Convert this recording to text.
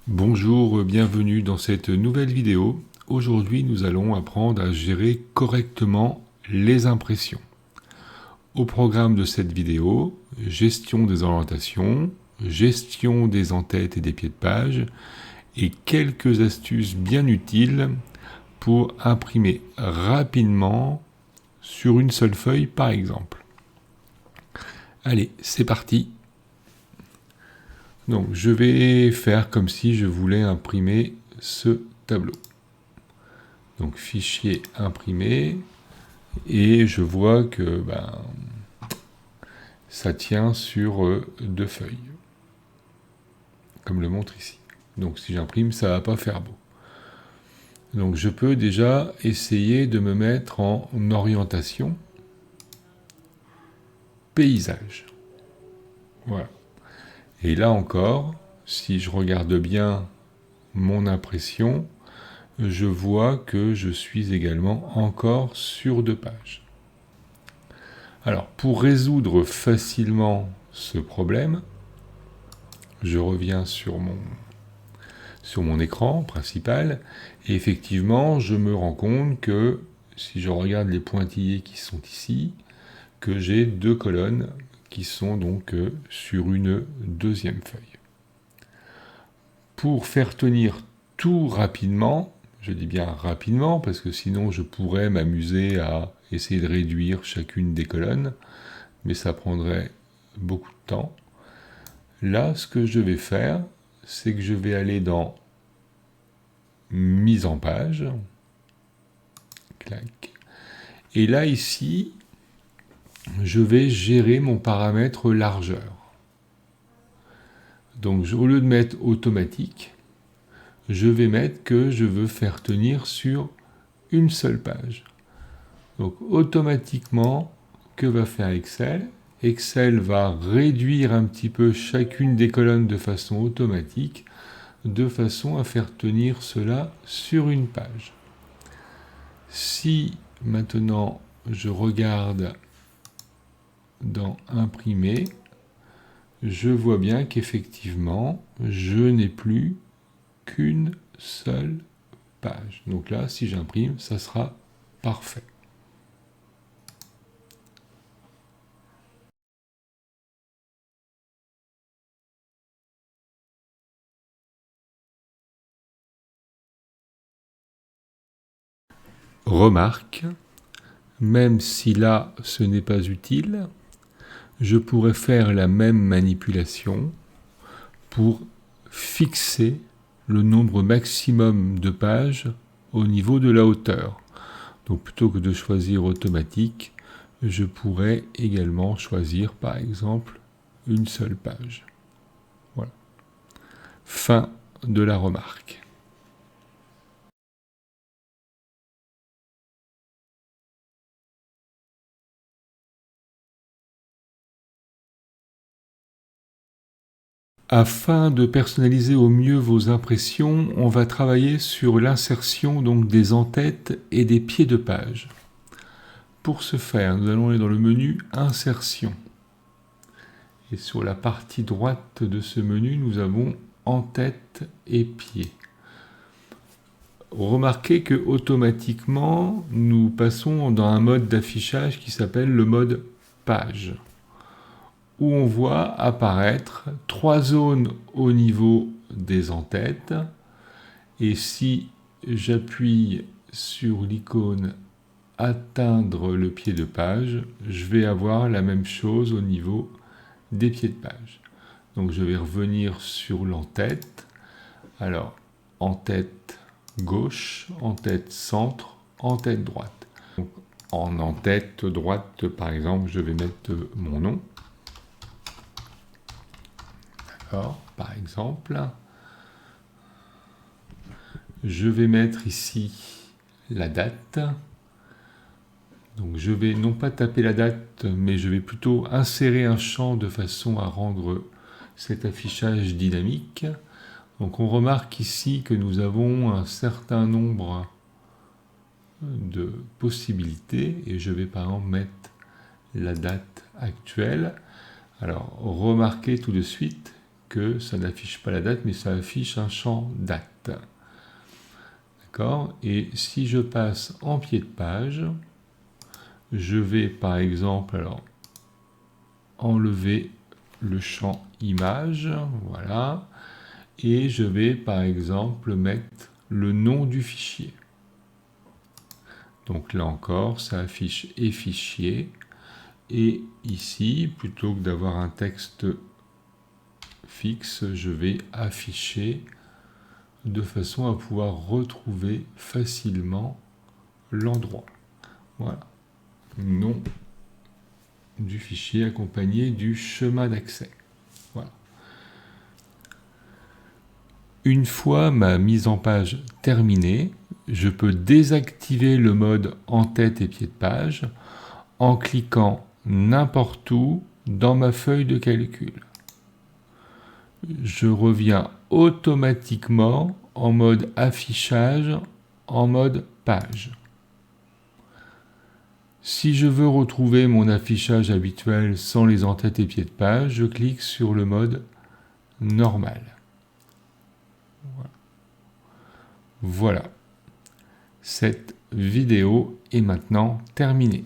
Bonjour, bienvenue dans cette nouvelle vidéo. Aujourd'hui, nous allons apprendre à gérer correctement les impressions. Au programme de cette vidéo, gestion des orientations, gestion des en-têtes et des pieds de page, et quelques astuces bien utiles pour imprimer rapidement sur une seule feuille par exemple. Allez, c'est parti. Donc je vais faire comme si je voulais imprimer ce tableau. Donc fichier imprimé, et je vois que ça tient sur deux feuilles, comme le montre ici. Donc si j'imprime, ça ne va pas faire beau. Donc je peux déjà essayer de me mettre en orientation paysage. Voilà. Et là encore, si je regarde bien mon impression, je vois que je suis également encore sur deux pages. Alors, pour résoudre facilement ce problème, je reviens sur mon écran principal, et effectivement, je me rends compte que, si je regarde les pointillés qui sont ici, que j'ai deux colonnes qui sont donc sur une deuxième feuille. Pour faire tenir tout rapidement, je dis bien rapidement, parce que sinon je pourrais m'amuser à essayer de réduire chacune des colonnes, mais ça prendrait beaucoup de temps. Là, ce que je vais faire, c'est que je vais aller dans Mise en page. Clac. Et là, ici, je vais gérer mon paramètre largeur. Donc, au lieu de mettre automatique, je vais mettre que je veux faire tenir sur une seule page. Donc, automatiquement, que va faire Excel ? Excel va réduire un petit peu chacune des colonnes de façon automatique, de façon à faire tenir cela sur une page. Si maintenant je regarde dans Imprimer, je vois bien qu'effectivement, je n'ai plus qu'une seule page. Donc là, si j'imprime, ça sera parfait. Remarque, même si là ce n'est pas utile, je pourrais faire la même manipulation pour fixer le nombre maximum de pages au niveau de la hauteur. Donc plutôt que de choisir automatique, je pourrais également choisir par exemple une seule page. Voilà. Fin de la remarque. Afin de personnaliser au mieux vos impressions, on va travailler sur l'insertion donc des en-têtes et des pieds de page. Pour ce faire, nous allons aller dans le menu Insertion. Et sur la partie droite de ce menu, nous avons en-tête et pieds. Remarquez que automatiquement, nous passons dans un mode d'affichage qui s'appelle le mode page, où on voit apparaître trois zones au niveau des en-têtes. Et si j'appuie sur l'icône atteindre le pied de page, je vais avoir la même chose au niveau des pieds de page. Donc je vais revenir sur l'en-tête. Alors, en-tête gauche, en-tête centre, en-tête droite. Donc, en en-tête droite, par exemple, je vais mettre mon nom. D'accord, par exemple. Je vais mettre ici la date. Donc je vais non pas taper la date, mais je vais plutôt insérer un champ de façon à rendre cet affichage dynamique. Donc on remarque ici que nous avons un certain nombre de possibilités, et je vais par exemple mettre la date actuelle. Alors remarquez tout de suite que ça n'affiche pas la date, mais ça affiche un champ date. D'accord? Et si je passe en pied de page, je vais par exemple alors enlever le champ image, voilà, et je vais par exemple mettre le nom du fichier. Donc là encore, ça affiche et fichier. Et ici, plutôt que d'avoir un texte fixe, je vais afficher de façon à pouvoir retrouver facilement l'endroit. Voilà. Nom du fichier accompagné du chemin d'accès. Voilà. Une fois ma mise en page terminée, je peux désactiver le mode en-tête et pied de page en cliquant n'importe où dans ma feuille de calcul. Je reviens automatiquement en mode affichage, en mode page. Si je veux retrouver mon affichage habituel sans les en-tête et pieds de page, je clique sur le mode normal. Voilà. Cette vidéo est maintenant terminée.